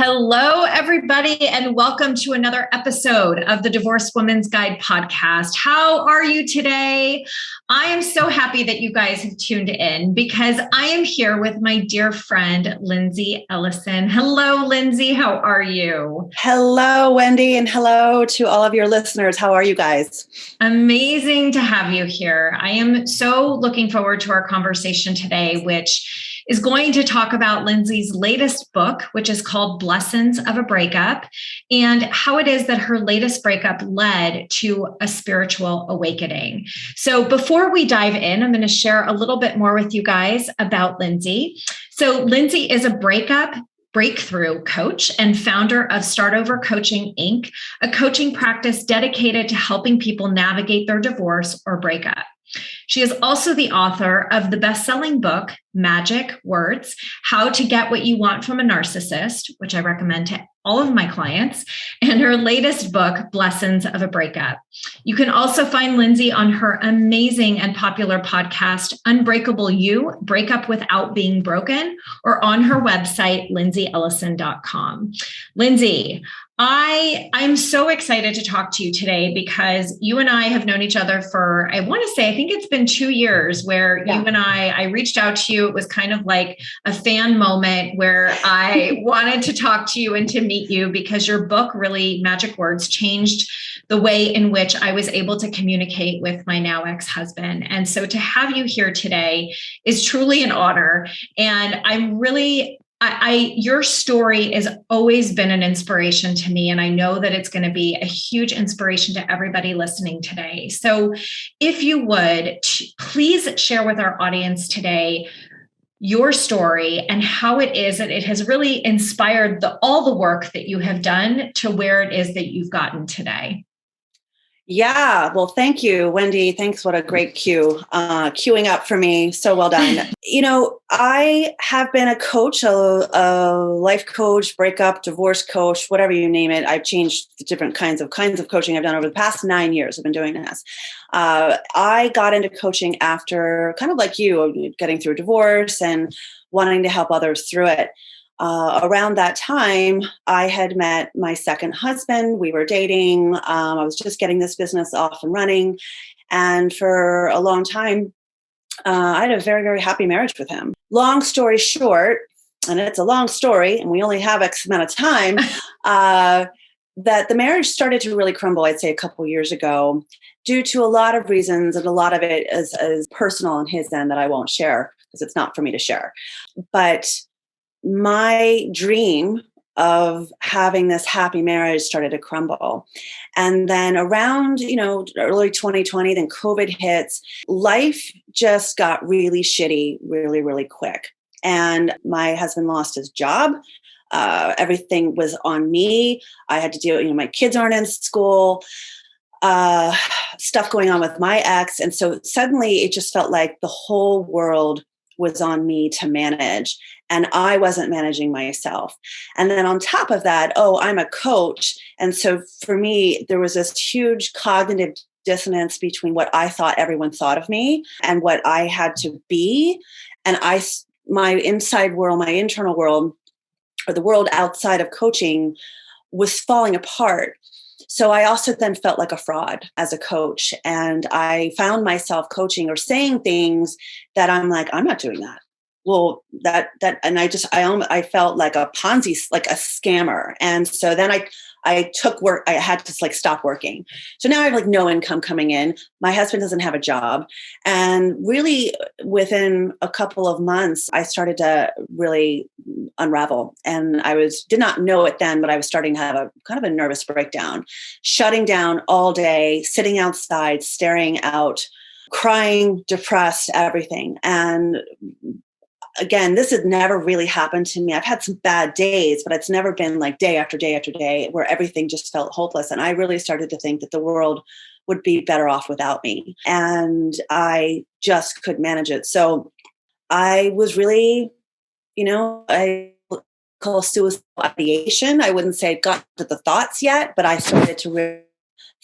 Hello, everybody, and welcome to another episode of the Divorced Woman's Guide podcast. How are you today? I am so happy that you guys have tuned in because I am here with my dear friend, Lindsey Ellison. Hello, Lindsey. How are you? Hello, Wendy, and hello to all of your listeners. How are you guys? Amazing to have you here. I am so looking forward to our conversation today, which is going to talk about Lindsey's latest book, which is called Lessons of a Breakup, and how it is that her latest breakup led to a spiritual awakening. So before we dive in, I'm going to share a little bit more with you guys about Lindsey. So Lindsey is a breakthrough coach and founder of Start Over Coaching, Inc., a coaching practice dedicated to helping people navigate their divorce or breakup. She is also the author of the best-selling book, Magic Words, How to Get What You Want from a Narcissist, which I recommend to all of my clients, and her latest book, Lessons of a Breakup. You can also find Lindsey on her amazing and popular podcast, Unbreakable You, Breakup Without Being Broken, or on her website, lindseyellison.com. Lindsey, I'm so excited to talk to you today because you and I have known each other for, I think it's been 2 years where you and I reached out to you. It was kind of like a fan moment where I wanted to talk to you and to meet you because your book, really, Magic Words, changed the way in which I was able to communicate with my now ex-husband. And so to have you here today is truly an honor. And I'm really your story has always been an inspiration to me, and I know that it's going to be a huge inspiration to everybody listening today. So if you would, please share with our audience today your story and how it is that it has really inspired all the work that you have done to where it is that you've gotten today. Yeah, well, thank you, Wendy. Thanks. What a great cue. Queuing up for me. So well done. I have been a coach, a life coach, breakup, divorce coach, whatever you name it. I've changed the different kinds of coaching I've done over the past 9 years. I've been doing this. I got into coaching after, kind of like you, getting through a divorce and wanting to help others through it. Around that time, I had met my second husband. We were dating. I was just getting this business off and running. And for a long time, I had a very, very happy marriage with him. Long story short, and it's a long story, and we only have X amount of time, that the marriage started to really crumble, I'd say a couple years ago, due to a lot of reasons. And a lot of it is personal on his end that I won't share because it's not for me to share. But my dream of having this happy marriage started to crumble. And then around, early 2020, then COVID hits, life just got really shitty, really, really quick. And my husband lost his job. Everything was on me. I had to deal, my kids aren't in school, stuff going on with my ex. And so suddenly it just felt like the whole world was on me to manage, and I wasn't managing myself. And then on top of that, I'm a coach. And so for me, there was this huge cognitive dissonance between what I thought everyone thought of me and what I had to be. And my inside world, my internal world, or the world outside of coaching was falling apart. So I also then felt like a fraud as a coach. And I found myself coaching or saying things that I'm like, I'm not doing that. Well, and I felt like a Ponzi, like a scammer. And so then I took work. I had to stop working. So now I have no income coming in. My husband doesn't have a job. And really within a couple of months, I started to really unravel. And did not know it then, but I was starting to have a kind of a nervous breakdown, shutting down all day, sitting outside, staring out, crying, depressed, everything. And again, this had never really happened to me. I've had some bad days, but it's never been like day after day after day where everything just felt hopeless. And I really started to think that the world would be better off without me. And I just could manage it. So I was really, I call suicide ideation. I wouldn't say I got to the thoughts yet, but I started to really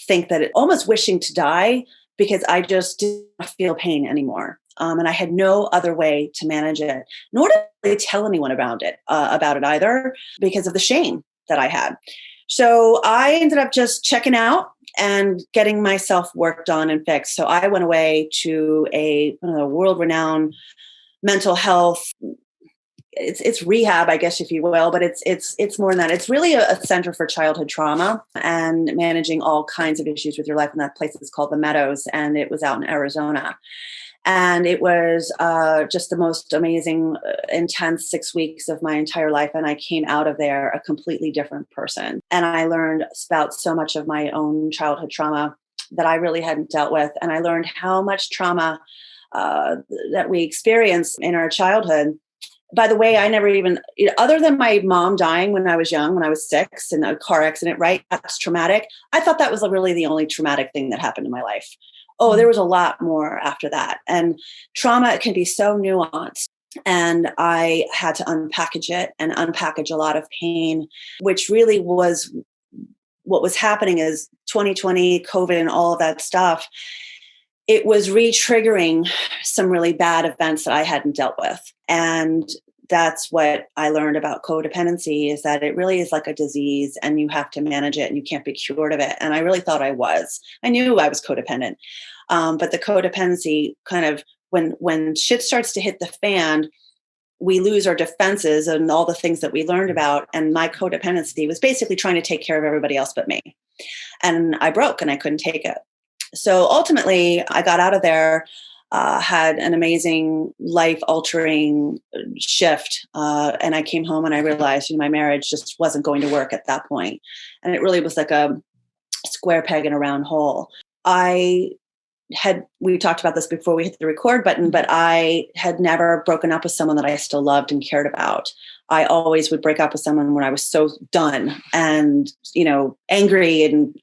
think that almost wishing to die because I just didn't feel pain anymore. And I had no other way to manage it, nor to really tell anyone about it either, because of the shame that I had. So I ended up just checking out and getting myself worked on and fixed. So I went away to a world-renowned mental health. It's rehab, I guess, if you will, but it's more than that. It's really a center for childhood trauma and managing all kinds of issues with your life. And that place is called the Meadows, and it was out in Arizona. And it was just the most amazing, intense 6 weeks of my entire life. And I came out of there a completely different person. And I learned about so much of my own childhood trauma that I really hadn't dealt with. And I learned how much trauma that we experience in our childhood. By the way, I never even, other than my mom dying when I was young, when I was 6 in a car accident, right? That's traumatic. I thought that was really the only traumatic thing that happened in my life. Oh, there was a lot more after that. And trauma can be so nuanced. And I had to unpackage it and unpackage a lot of pain, which really was what was happening is 2020, COVID, and all of that stuff. It was re-triggering some really bad events that I hadn't dealt with. And that's what I learned about codependency, is that it really is like a disease and you have to manage it and you can't be cured of it. And I really thought I was. I knew I was codependent. But the codependency kind of, when shit starts to hit the fan, we lose our defenses and all the things that we learned about. And my codependency was basically trying to take care of everybody else but me. And I broke and I couldn't take it. So ultimately, I got out of there, had an amazing life-altering shift. And I came home and I realized my marriage just wasn't going to work at that point. And it really was like a square peg in a round hole. We talked about this before we hit the record button, but I had never broken up with someone that I still loved and cared about. I always would break up with someone when I was so done and, angry and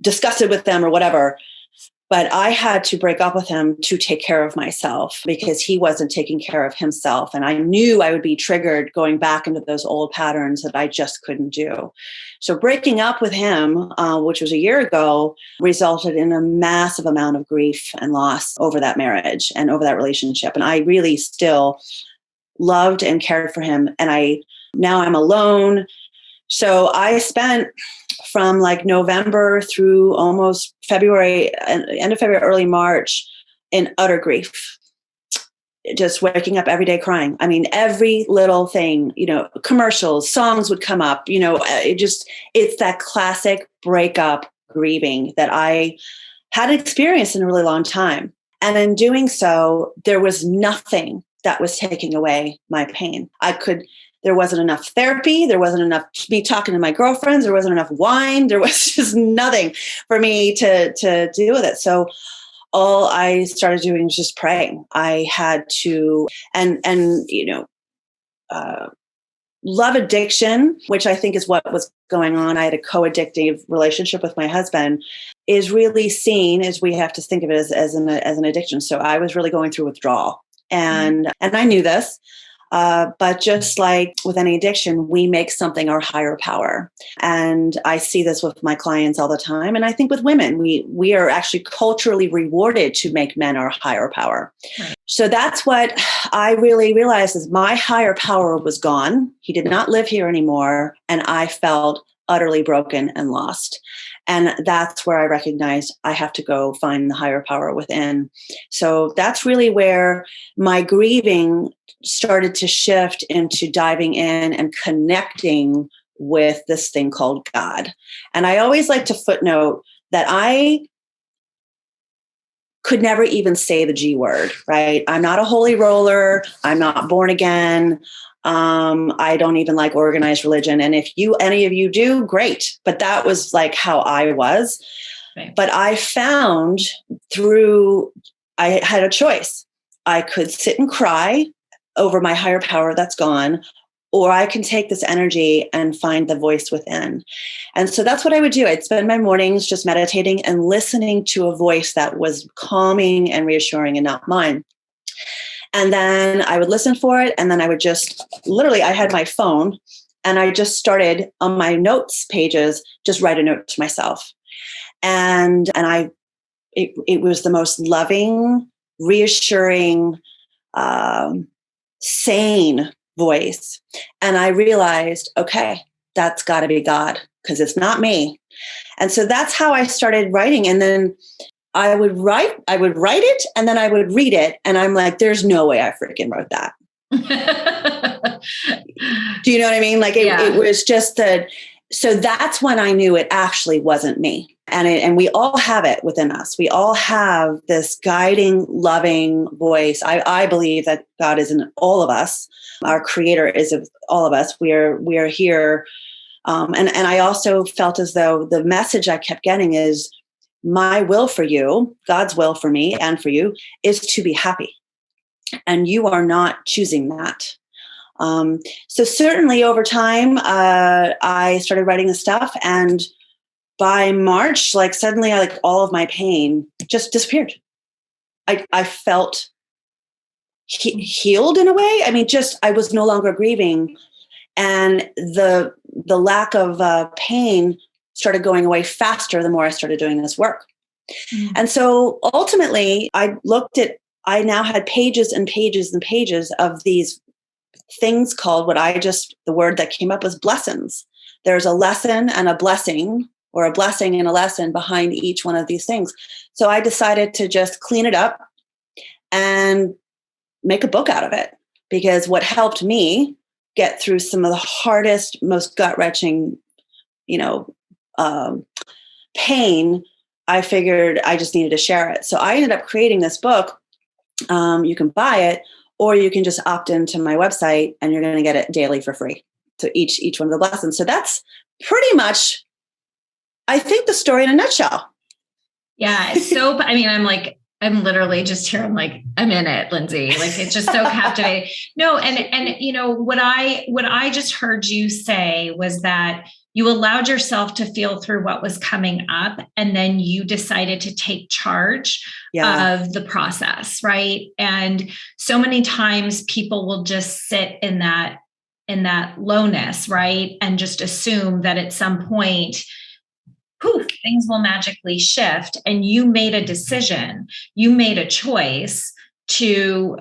disgusted with them or whatever. But I had to break up with him to take care of myself because he wasn't taking care of himself. And I knew I would be triggered going back into those old patterns that I just couldn't do. So breaking up with him, which was a year ago, resulted in a massive amount of grief and loss over that marriage and over that relationship. And I really still loved and cared for him. And now I'm alone. So I spent from like November through almost February, end of February, early March, in utter grief. Just waking up every day crying. I mean, every little thing, commercials, songs would come up, it's that classic breakup grieving that I hadn't experienced in a really long time. And in doing so, there was nothing that was taking away my pain. There wasn't enough therapy. There wasn't enough me talking to my girlfriends. There wasn't enough wine. There was just nothing for me to deal with it. So all I started doing was just praying. I had to, love addiction, which I think is what was going on. I had a co-addictive relationship with my husband, is really seen as, we have to think of it as an addiction. So I was really going through withdrawal, and I knew this. But just like with any addiction, we make something our higher power. And I see this with my clients all the time. And I think with women, we are actually culturally rewarded to make men our higher power. Right. So that's what I really realized, is my higher power was gone. He did not live here anymore. And I felt utterly broken and lost. And that's where I recognized I have to go find the higher power within. So that's really where my grieving started to shift into diving in and connecting with this thing called God. And I always like to footnote that I could never even say the G word, right? I'm not a holy roller. I'm not born again. I don't even like organized religion. And if any of you do, great. But that was like how I was. Right. But I found I had a choice. I could sit and cry over my higher power that's gone, or I can take this energy and find the voice within. And so that's what I would do. I'd spend my mornings just meditating and listening to a voice that was calming and reassuring and not mine. And then I would listen for it. And then I would I had my phone and I just started on my notes pages, just write a note to myself. And it was the most loving, reassuring, sane voice. And I realized, okay, that's got to be God, because it's not me. And so that's how I started writing. And then I would write it, and then I would read it. And I'm like, there's no way I freaking wrote that. Do you know what I mean? Like it was just that. So that's when I knew it actually wasn't me. And we all have it within us. We all have this guiding, loving voice. I believe that God is in all of us. Our creator is of all of us. We are here. And I also felt as though the message I kept getting is, my will for you, God's will for me and for you, is to be happy. And you are not choosing that. So certainly over time, I started writing the stuff, and by March, like suddenly, all of my pain just disappeared. I felt healed in a way. I mean, I was no longer grieving, and the lack of pain started going away faster the more I started doing this work. Mm. And so ultimately, I now had pages and pages and pages of these things called the word that came up was blessings. There's a lesson and a blessing, or a blessing and a lesson behind each one of these things. So I decided to just clean it up and make a book out of it, because what helped me get through some of the hardest, most gut-wrenching, pain, I figured I just needed to share it. So I ended up creating this book. You can buy it, or you can just opt into my website, and you're going to get it daily for free. So each one of the lessons. So that's pretty much, I think, the story in a nutshell. Yeah. So, I mean, I'm literally just here. I'm like, I'm in it, Lindsey. Like, it's just so captivating. No. And what I just heard you say was that you allowed yourself to feel through what was coming up, and then you decided to take charge of the process. Right. And so many times people will just sit in that lowness, right, and just assume that at some point, poof, things will magically shift. And you made a decision, you made a choice to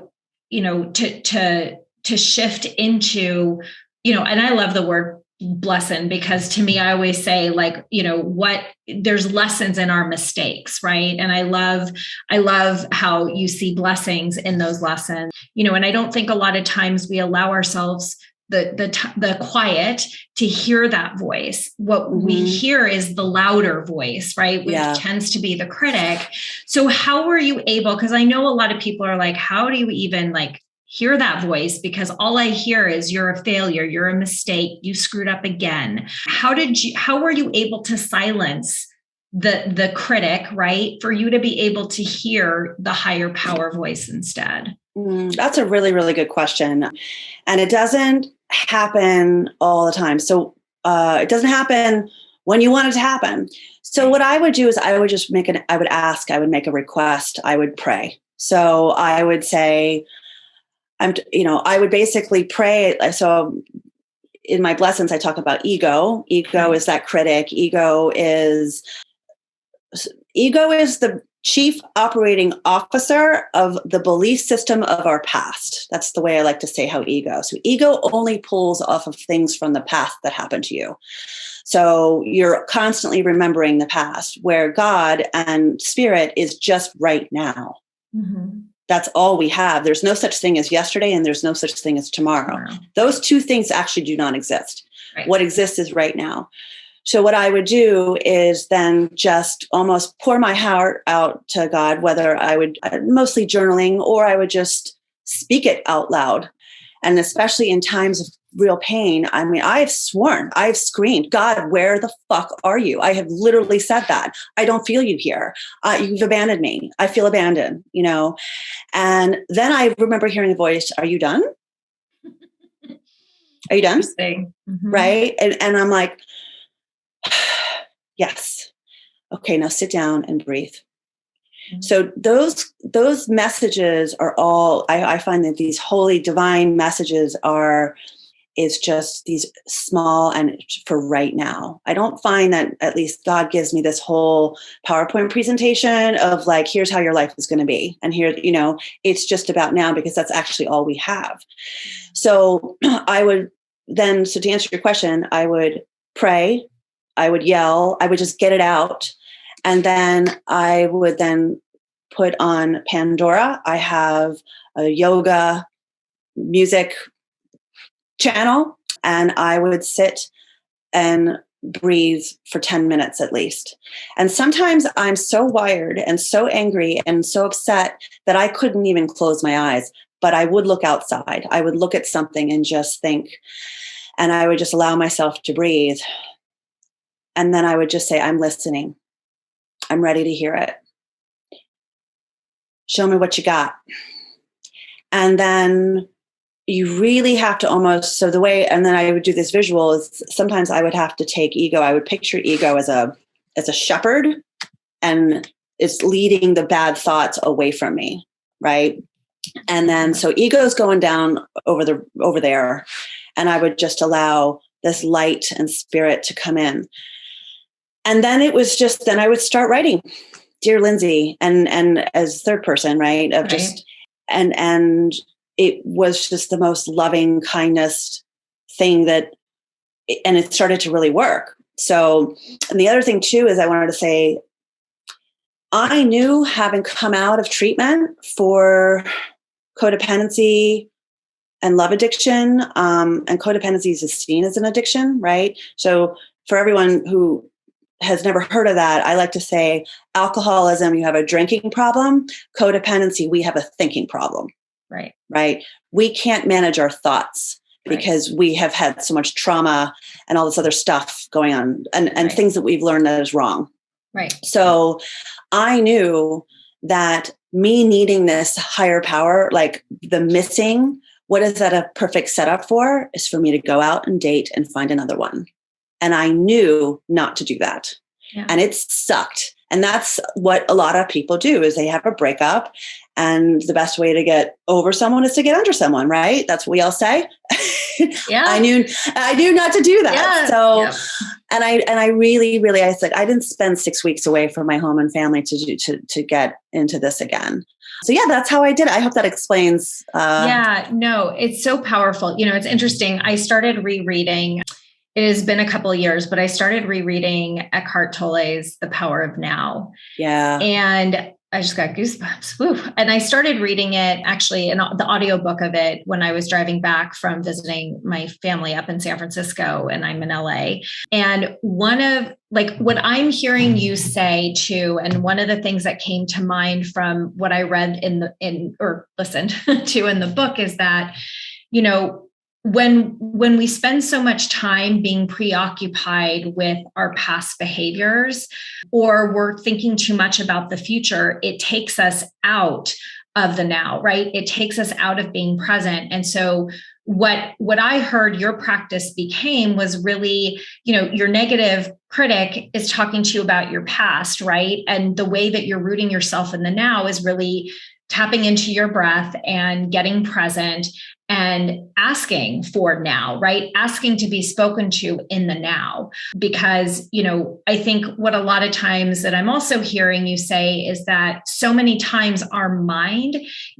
shift into, and I love the word blessing, because to me, I always say, like, there's lessons in our mistakes, right? And I love how you see blessings in those lessons, and I don't think a lot of times we allow ourselves the quiet to hear that voice. What we hear is the louder voice, right? Which tends to be the critic. So how were you able, because I know a lot of people are like, how do you even hear that voice? Because all I hear is, you're a failure, you're a mistake, you screwed up again. How were you able to silence the critic, right? For you to be able to hear the higher power voice instead? That's a really, really good question. And it doesn't happen all the time. So it doesn't happen when you want it to happen. So what I would do is I would make a request, I would pray. So I would say, I would basically pray. So in my blessings, I talk about ego. Ego is that critic. Ego is the chief operating officer of the belief system of our past. That's the way I like to say how ego. So ego only pulls off of things from the past that happened to you. So you're constantly remembering the past, where God and spirit is just right now. Mm-hmm. That's all we have. There's no such thing as yesterday, and there's no such thing as tomorrow. Those two things actually do not exist. Right. What exists is right now. So what I would do is then just almost pour my heart out to God, whether I would mostly journaling, or I would just speak it out loud. And especially in times of real pain, I mean, I've screamed, God, where the fuck are you? I have literally said that. I don't feel you here. You've abandoned me. I feel abandoned, And then I remember hearing the voice, are you done? Are you done? Mm-hmm. Right. And I'm like, yes. Okay, now sit down and breathe. Mm-hmm. So those messages are all, I find that these holy divine messages are is just these small and for right now. I don't find that at least God gives me this whole PowerPoint presentation of like, here's how your life is going to be. And here, it's just about now because that's actually all we have. So I would then, so to answer your question, I would pray, I would yell, I would just get it out. And then I would then put on Pandora. I have a yoga music channel, and I would sit and breathe for 10 minutes at least. And sometimes I'm so wired and so angry and so upset that I couldn't even close my eyes, but I would look outside. I would look at something and just think, and I would just allow myself to breathe. And then I would just say, I'm listening. I'm ready to hear it. Show me what you got. And then you really have to almost, so the way, and then I would do this visual is sometimes I would have to take ego. I would picture ego as a shepherd, and it's leading the bad thoughts away from me. Right. And then, so ego's going down over there. And I would just allow this light and spirit to come in. And then it was just, then I would start writing, Dear Lindsey, and as third person, right. Of just, and it was just the most loving kindness thing and it started to really work. So, and the other thing too, is I wanted to say, I knew, having come out of treatment for codependency and love addiction, and codependency is seen as an addiction, right? So for everyone who has never heard of that, I like to say alcoholism, you have a drinking problem. Codependency, we have a thinking problem. Right. We can't manage our thoughts because we have had so much trauma and all this other stuff going on and things that we've learned that is wrong. Right. So I knew that me needing this higher power, like the missing, what is that a perfect setup for? Is for me to go out and date and find another one. And I knew not to do that. Yeah. And it sucked. And that's what a lot of people do, is they have a breakup, and the best way to get over someone is to get under someone, right? That's what we all say. Yeah. I knew not to do that. Yeah. So, yeah. And I really, I said, I didn't spend 6 weeks away from my home and family to get into this again. So yeah, that's how I did it. I hope that explains. No, it's so powerful. It's interesting. I started rereading. It has been a couple of years, but I started rereading Eckhart Tolle's The Power of Now. Yeah. And I just got goosebumps. Woo. And I started reading it, actually, in the audiobook of it, when I was driving back from visiting my family up in San Francisco, and I'm in LA. And one of, like, what I'm hearing you say too, and one of the things that came to mind from what I read or listened to in the book is that, when we spend so much time being preoccupied with our past behaviors, or we're thinking too much about the future, it takes us out of the now, right? It takes us out of being present. And so what I heard your practice became was really, your negative critic is talking to you about your past, right? And the way that you're rooting yourself in the now is really tapping into your breath and getting present and asking for now, right? Asking to be spoken to in the now. Because, I think what a lot of times that I'm also hearing you say is that so many times our mind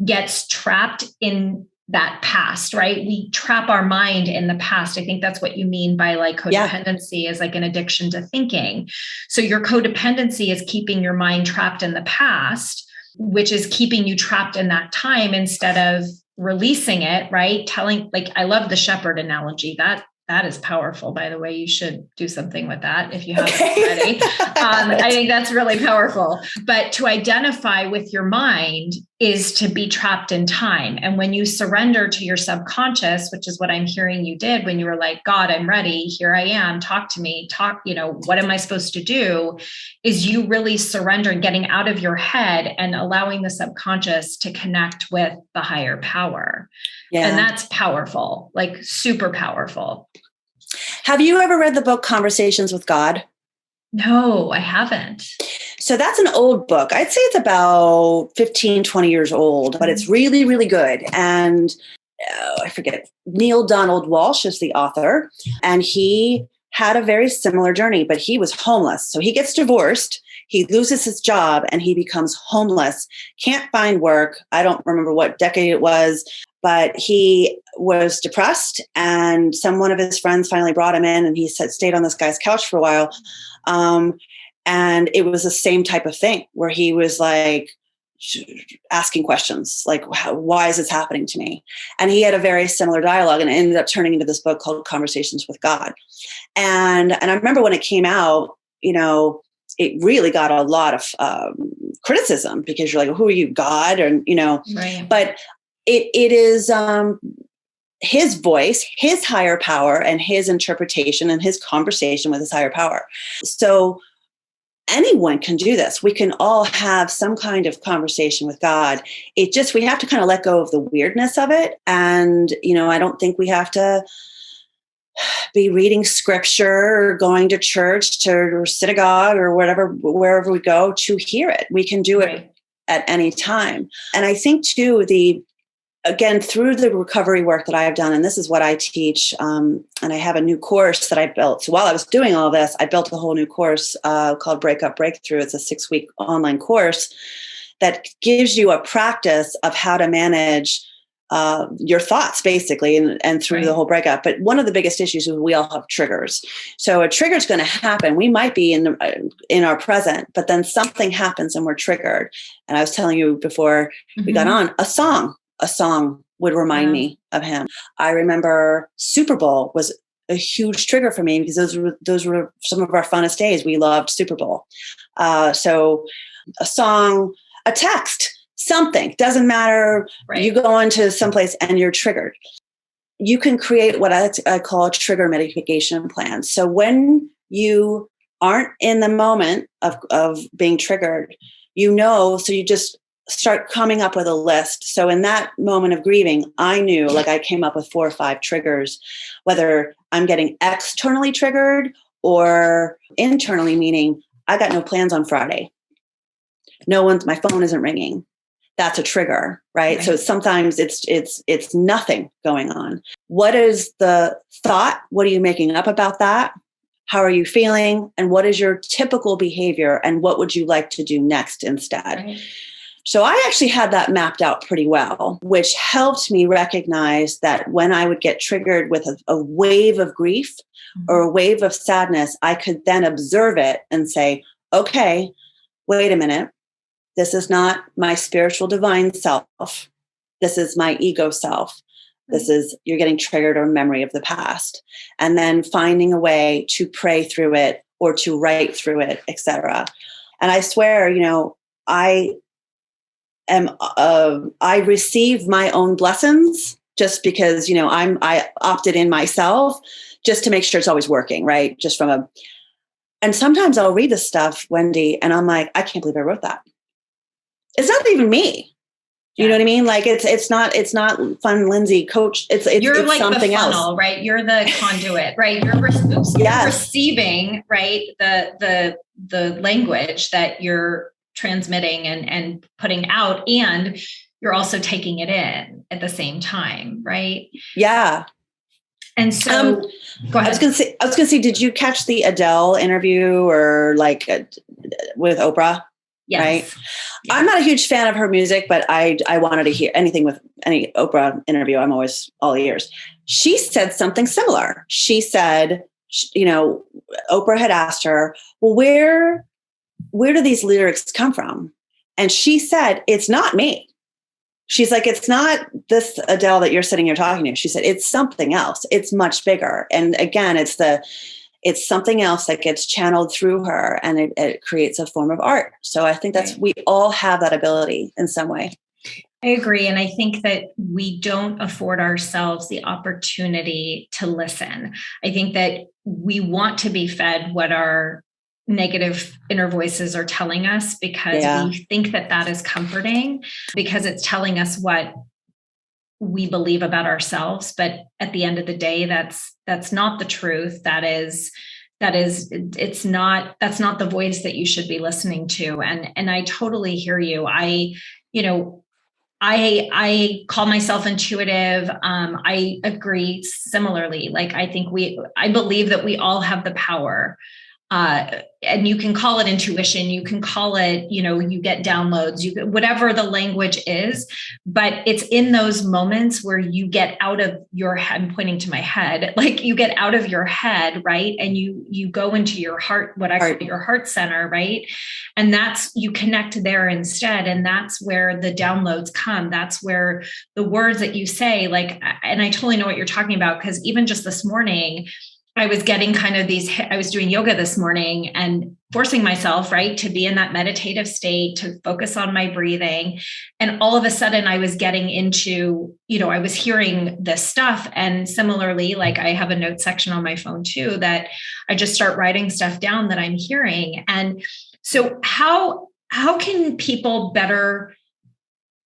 gets trapped in that past, right? We trap our mind in the past. I think that's what you mean by like codependency is like an addiction to thinking. So your codependency is keeping your mind trapped in the past, which is keeping you trapped in that time instead of releasing it, right? I love the shepherd analogy. That is powerful, by the way. You should do something with that if you haven't already. I think that's really powerful. But to identify with your mind is to be trapped in time. And when you surrender to your subconscious, which is what I'm hearing you did when you were like, God, I'm ready. Here I am. Talk to me. What am I supposed to do? Is you really surrendering, getting out of your head and allowing the subconscious to connect with the higher power. Yeah. And that's powerful, like super powerful. Have you ever read the book Conversations with God? No, I haven't. So that's an old book. I'd say it's about 15, 20 years old, but it's really, really good. And I forget, Neil Donald Walsh is the author, and he had a very similar journey, but he was homeless. So he gets divorced, he loses his job, and he becomes homeless, can't find work. I don't remember what decade it was, but he was depressed, and one of his friends finally brought him in, and he stayed on this guy's couch for a while. And it was the same type of thing where he was like asking questions like, why is this happening to me? And he had a very similar dialogue, and it ended up turning into this book called Conversations with God. And I remember when it came out, it really got a lot of criticism, because you're like, who are you, God? And, right. But it is his voice, his higher power, and his interpretation and his conversation with his higher power. So anyone can do this. We can all have some kind of conversation with God. We have to kind of let go of the weirdness of it. And, I don't think we have to be reading scripture or going to church or synagogue or wherever we go to hear it. We can do it at any time. And I think too, again, through the recovery work that I've done, and this is what I teach, and I have a new course that I built. So while I was doing all this, I built a whole new course called Breakup Breakthrough. It's a 6-week online course that gives you a practice of how to manage your thoughts, basically, and through the whole breakup. But one of the biggest issues is we all have triggers. So a trigger is going to happen. We might be in our present, but then something happens and we're triggered. And I was telling you before we got on, a song would remind me of him. I remember Super Bowl was a huge trigger for me, because those were some of our funnest days. We loved Super Bowl. So a song, a text, something, doesn't matter. Right. You go into someplace and you're triggered. You can create what I call a trigger mitigation plan. So when you aren't in the moment of being triggered, so you just start coming up with a list. So in that moment of grieving, I knew, like, I came up with 4 or 5 triggers, whether I'm getting externally triggered or internally, meaning I got no plans on Friday. My phone isn't ringing. That's a trigger, right? So sometimes it's nothing going on. What is the thought? What are you making up about that? How are you feeling? And what is your typical behavior? And what would you like to do next instead? Right. So I actually had that mapped out pretty well, which helped me recognize that when I would get triggered with a wave of grief or a wave of sadness, I could then observe it and say, okay, wait a minute. This is not my spiritual divine self. This is my ego self. You're getting triggered or memory of the past. And then finding a way to pray through it or to write through it, etc. And I swear, I receive my own blessings just because, I opted in myself just to make sure it's always working, right? And sometimes I'll read this stuff, Wendy, and I'm like, I can't believe I wrote that. It's not even me. You know what I mean? Like it's not fun, Lindsey coach. You're like something the funnel, else, right? You're the conduit, right? You're receiving, right? The language that you're transmitting and putting out, and you're also taking it in at the same time, right? Yeah. And so go ahead. I was going to say, did you catch the Adele interview or with Oprah? Yes. Right. Yes. I'm not a huge fan of her music, but I wanted to hear anything with any Oprah interview. I'm always all ears. She said something similar. She said, Oprah had asked her, well, where do these lyrics come from? And she said, it's not me. She's like, it's not this Adele that you're sitting here talking to. She said, it's something else. It's much bigger. And again, it's something else that gets channeled through her, and it creates a form of art. So I think we all have that ability in some way. I agree. And I think that we don't afford ourselves the opportunity to listen. I think that we want to be fed what our negative inner voices are telling us, because we think that is comforting, because it's telling us what we believe about ourselves. But at the end of the day, that's not the truth. That's not the voice that you should be listening to. And I totally hear you. I call myself intuitive. I agree similarly. Like, I believe that we all have the power. And you can call it intuition, you can call it, you get downloads, whatever the language is, but it's in those moments where you get out of your head. I'm pointing to my head, like you get out of your head, right? And you go into your heart, what I call your heart center, right? And you connect there instead. And that's where the downloads come. That's where the words that you say, like, and I totally know what you're talking about, because even just this morning, I was getting I was doing yoga this morning and forcing myself, right, to be in that meditative state, to focus on my breathing. And all of a sudden I was getting into, I was hearing this stuff. And similarly, like I have a note section on my phone too, that I just start writing stuff down that I'm hearing. And so how can people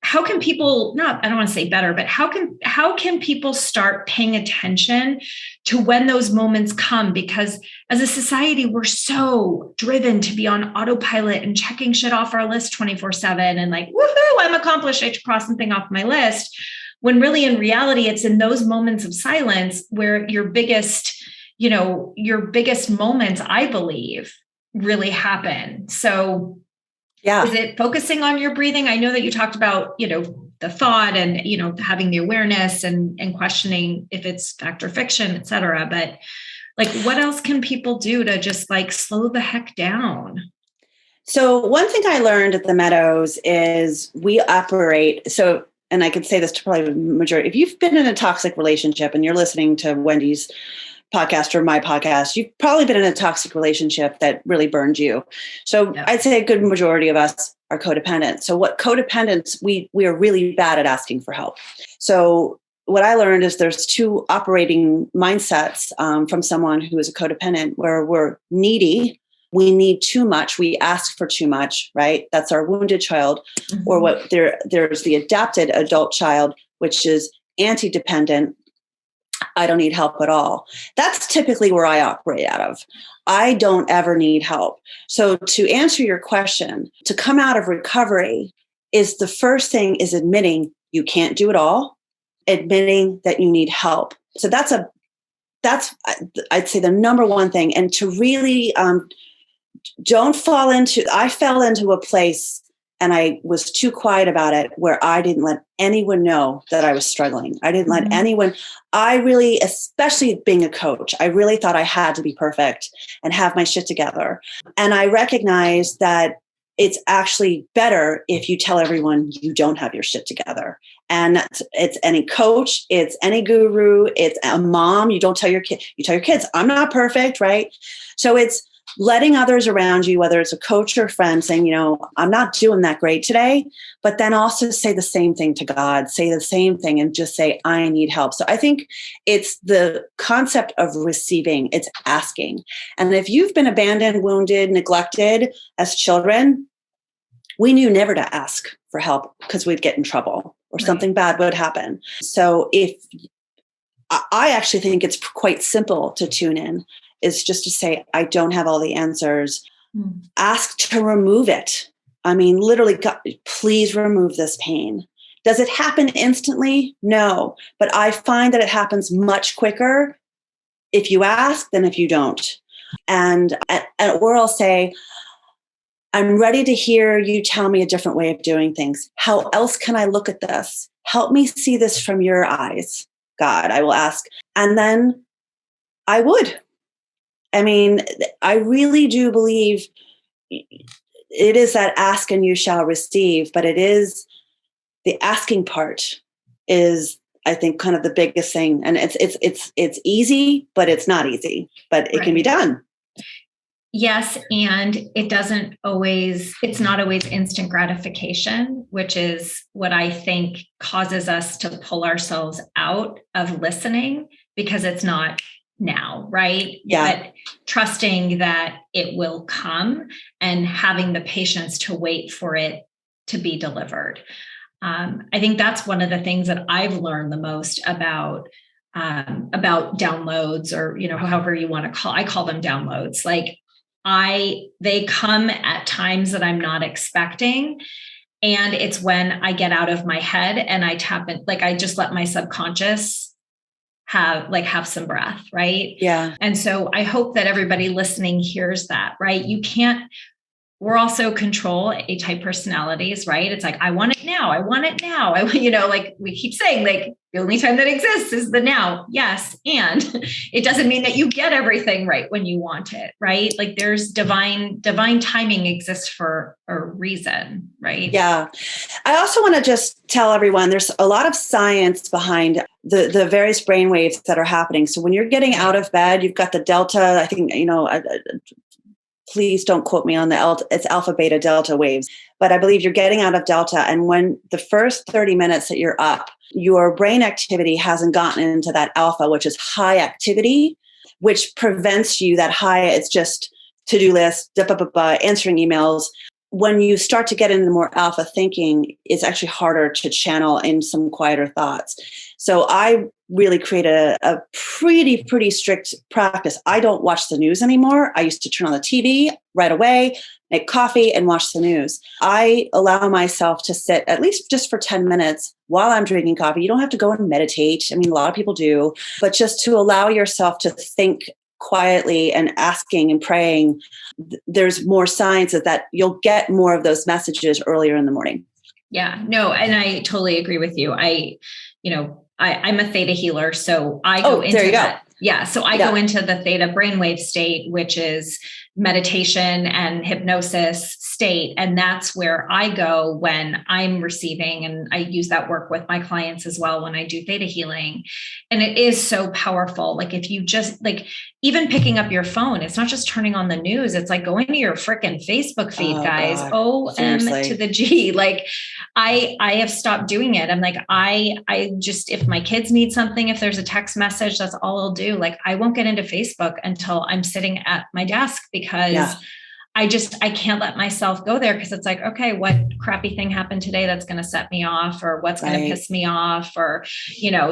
I don't want to say better, but how can people start paying attention to when those moments come? Because as a society, we're so driven to be on autopilot and checking shit off our list 24/7 and like, woohoo, I'm accomplished. I crossed something off my list. When really in reality, it's in those moments of silence where your biggest moments, I believe, really happen. So yeah. Is it focusing on your breathing? I know that you talked about, the thought and, having the awareness and questioning if it's fact or fiction, et cetera. But like, what else can people do to just like slow the heck down? So one thing I learned at the Meadows is we operate. So, and I could say this to probably the majority, if you've been in a toxic relationship and you're listening to Wendy's podcast or my podcast, you've probably been in a toxic relationship that really burned you. So I'd say a good majority of us are codependent. So what codependents, we are really bad at asking for help. So what I learned is there's two operating mindsets from someone who is a codependent, where we're needy. We need too much. We ask for too much, right? That's our wounded child. Mm-hmm. Or there's the adapted adult child, which is anti-dependent. I don't need help at all. That's typically where I operate out of. I don't ever need help. So to answer your question, to come out of recovery is the first thing is admitting you can't do it all, admitting that you need help. So that's I'd say the number one thing. And to really I fell into a place and I was too quiet about it, where I didn't let anyone know that I was struggling. I didn't let anyone, especially being a coach, I really thought I had to be perfect and have my shit together. And I recognized that it's actually better if you tell everyone you don't have your shit together. And it's any coach, it's any guru, it's a mom. You don't tell your kid, you tell your kids, I'm not perfect, right? So it's letting others around you, whether it's a coach or a friend, saying, I'm not doing that great today, but then also say the same thing to God, say the same thing and just say, I need help. So I think it's the concept of receiving, it's asking. And if you've been abandoned, wounded, neglected as children, we knew never to ask for help because we'd get in trouble or something bad would happen. So I actually think it's quite simple to tune in, is just to say, I don't have all the answers. Ask to remove it. I mean, literally, God, please remove this pain. Does it happen instantly? No. But I find that it happens much quicker if you ask than if you don't. Or I'll say, I'm ready to hear you tell me a different way of doing things. How else can I look at this? Help me see this from your eyes, God, I will ask. And then I would. I mean, I really do believe it is that ask and you shall receive, but it is the asking part is, I think, kind of the biggest thing. And it's easy, but it's not easy, but it can be done. Yes. And it's not always instant gratification, which is what I think causes us to pull ourselves out of listening, because it's not now, right? Yeah. But trusting that it will come and having the patience to wait for it to be delivered. I think that's one of the things that I've learned the most about downloads, or, however you want to I call them downloads. Like they come at times that I'm not expecting. And it's when I get out of my head and I tap in, like I just let my subconscious have some breath. Right. Yeah. And so I hope that everybody listening hears that, right? We're also control A type personalities, right? It's like, I want it now. I want it now. Like we keep saying, like the only time that exists is the now. Yes. And it doesn't mean that you get everything right when you want it, right? Like there's divine timing exists for a reason, right? Yeah. I also want to just tell everyone there's a lot of science behind the various brain waves that are happening. So when you're getting out of bed, you've got the delta, I think, please don't quote me on it's alpha, beta, delta waves, but I believe you're getting out of delta. And when the first 30 minutes that you're up, your brain activity hasn't gotten into that alpha, which is high activity, which prevents you that high. It's just to-do list, answering emails. When you start to get into more alpha thinking, it's actually harder to channel in some quieter thoughts. So I really create a pretty strict practice. I don't watch the news anymore. I used to turn on the TV right away, make coffee, and watch the news. I allow myself to sit at least just for 10 minutes while I'm drinking coffee. You don't have to go and meditate. I mean, a lot of people do, but just to allow yourself to think quietly and asking and praying, there's more signs that you'll get more of those messages earlier in the morning. Yeah, no, and I totally agree with you. I'm a theta healer, so I go into that. Yeah. So I go into the theta brainwave state, which is meditation and hypnosis state. And that's where I go when I'm receiving, and I use that work with my clients as well when I do theta healing. And it is so powerful. Like if you just even picking up your phone, it's not just turning on the news. It's like going to your freaking Facebook feed, guys. OM to the G. Like I have stopped doing it. I'm like, I just, if my kids need something, if there's a text message, that's all I'll do. Like I won't get into Facebook until I'm sitting at my desk because I can't let myself go there, because it's like, okay, what crappy thing happened today that's going to set me off, or what's going to piss me off, or,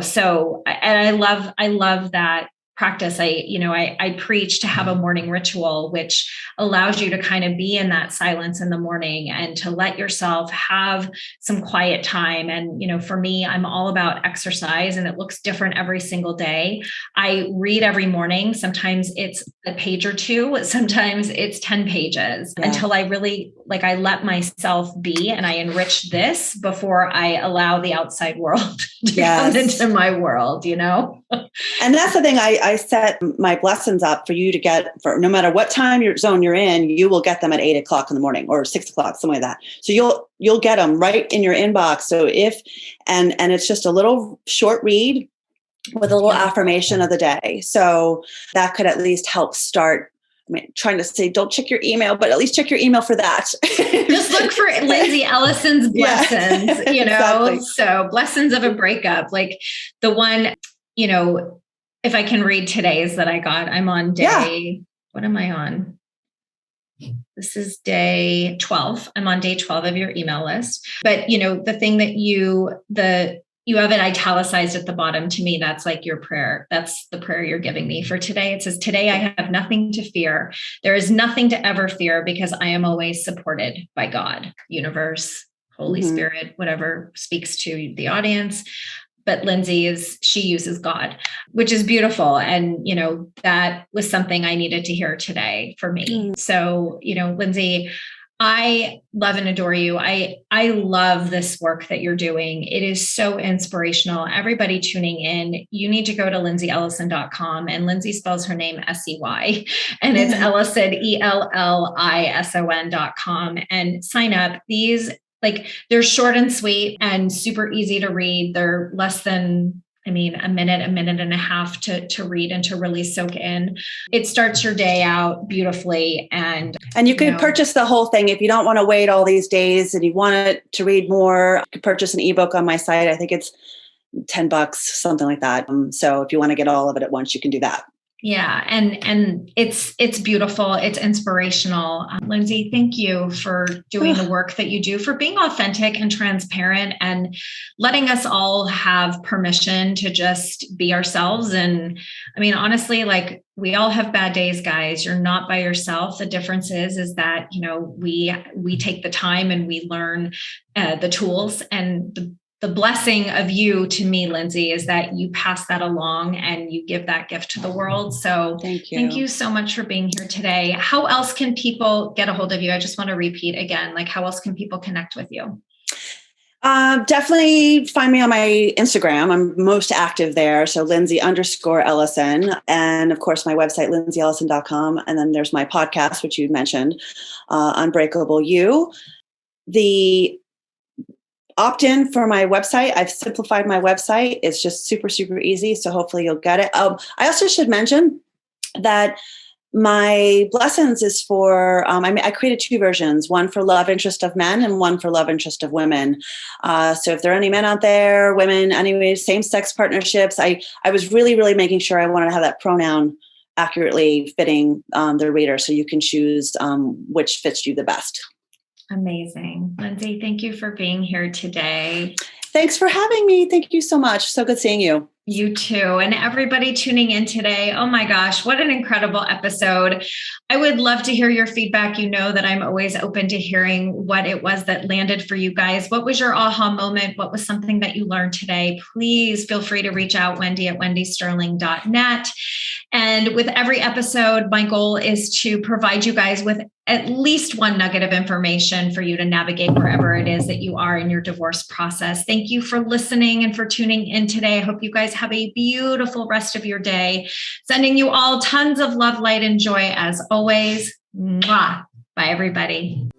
so, and I love that practice. I preach to have a morning ritual, which allows you to kind of be in that silence in the morning and to let yourself have some quiet time. And, for me, I'm all about exercise, and it looks different every single day. I read every morning. Sometimes it's a page or two, sometimes it's 10 pages until I really I let myself be, and I enrich this before I allow the outside world to come into my world, And that's the thing. I set my blessings up for you to get, for no matter what time zone you're in, you will get them at 8:00 in the morning or 6:00, something like that. So you'll get them right in your inbox. So and it's just a little short read with a little affirmation of the day. So that could at least help start. I mean, trying to say, don't check your email, but at least check your email for that. Just look for Lindsey Ellison's blessings, Exactly. So blessings of a breakup, like the one, if I can read today's that I got, I'm on day, what am I on? This is day 12. I'm on day 12 of your email list. But, the thing that you have it italicized at the bottom, to me, that's like your prayer. That's the prayer you're giving me for today. It says, today I have nothing to fear. There is nothing to ever fear, because I am always supported by God, universe, Holy Spirit, whatever speaks to the audience. But Lindsey she uses God, which is beautiful. And, that was something I needed to hear today for me. So, Lindsey, I love and adore you. I love this work that you're doing. It is so inspirational. Everybody tuning in, you need to go to lindseyellison.com, and Lindsey spells her name SEY, and it's Ellison, ELLISON.com, and sign up. These, they're short and sweet and super easy to read. They're less than, a minute and a half to read and to really soak in. It starts your day out beautifully. And you can purchase the whole thing. If you don't want to wait all these days and you want to read more, you can purchase an ebook on my site. I think it's $10, something like that. So if you want to get all of it at once, you can do that. Yeah. And it's beautiful. It's inspirational. Lindsey, thank you for doing the work that you do, for being authentic and transparent, and letting us all have permission to just be ourselves. And honestly, we all have bad days, guys. You're not by yourself. The difference is that, we take the time and we learn the tools, and the blessing of you to me, Lindsey, is that you pass that along and you give that gift to the world. So thank you so much for being here today. How else can people get a hold of you? I just want to repeat again, like, how else can people connect with you? Definitely find me on my Instagram. I'm most active there. So Lindsey_Ellison. And of course, my website, lindseyellison.com. And then there's my podcast, which you mentioned, Unbreakable You. The opt-in for my website, I've simplified my website. It's just super, super easy. So hopefully you'll get it. I also should mention that my Blessings is for, I created 2 versions, one for love interest of men and one for love interest of women. So if there are any men out there, women, anyway, same-sex partnerships, I was really, really making sure I wanted to have that pronoun accurately fitting the reader, so you can choose which fits you the best. Amazing. Lindsey, thank you for being here today. Thanks for having me. Thank you so much. So good seeing you. You too. And everybody tuning in today, oh my gosh, what an incredible episode. I would love to hear your feedback. You know that I'm always open to hearing what it was that landed for you guys. What was your aha moment? What was something that you learned today? Please feel free to reach out, wendy@wendysterling.net. And with every episode, my goal is to provide you guys with at least one nugget of information for you to navigate wherever it is that you are in your divorce process. Thank you for listening and for tuning in today. I hope you guys have a beautiful rest of your day. Sending you all tons of love, light, and joy as always. Mwah. Bye, everybody.